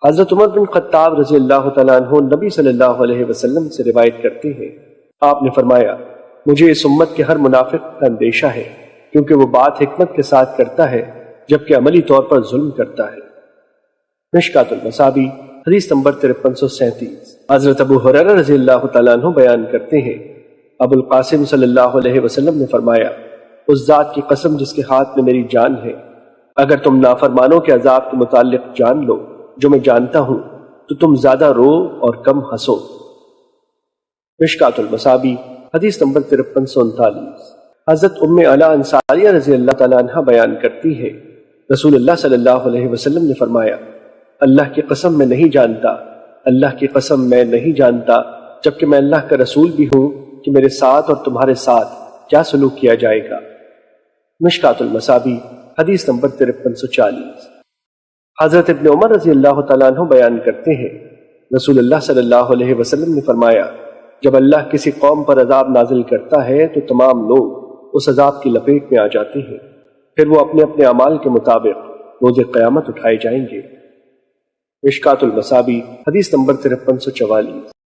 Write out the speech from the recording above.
حضرت عمر بن خطاب رضی اللہ تعالیٰ عنہ نبی صلی اللہ علیہ وسلم سے روایت کرتے ہیں، آپ نے فرمایا، مجھے اس امت کے ہر منافق کا اندیشہ ہے، کیونکہ وہ بات حکمت کے ساتھ کرتا ہے جبکہ عملی طور پر ظلم کرتا ہے۔ مشکات المصابیح حدیث نمبر 5337۔ حضرت ابو ہریرہ رضی اللہ تعالیٰ عنہ بیان کرتے ہیں، ابو القاسم صلی اللہ علیہ وسلم نے فرمایا، اس ذات کی قسم جس کے ہاتھ میں میری جان ہے، اگر تم نافرمانوں کے عذاب کے متعلق جان لو جو میں جانتا ہوں تو تم زیادہ رو اور کم ہنسو۔ مشکات المصابیح حدیث نمبر 5339۔ حضرت ام علا انصاریہ رضی اللہ تعالیٰ عنہ بیان کرتی ہے، رسول اللہ صلی اللہ علیہ وسلم نے فرمایا، اللہ کی قسم میں نہیں جانتا، اللہ کی قسم میں نہیں جانتا جبکہ میں اللہ کا رسول بھی ہوں کہ میرے ساتھ اور تمہارے ساتھ کیا سلوک کیا جائے گا۔ مشکات المصابیح حدیث نمبر 5340۔ حضرت ابن عمر رضی اللہ تعالیٰ عنہ بیان کرتے ہیں، رسول اللہ صلی اللہ علیہ وسلم نے فرمایا، جب اللہ کسی قوم پر عذاب نازل کرتا ہے تو تمام لوگ اس عذاب کی لپیٹ میں آ جاتے ہیں، پھر وہ اپنے اپنے اعمال کے مطابق روز قیامت اٹھائے جائیں گے۔ مشکات المصابیح حدیث نمبر 5344۔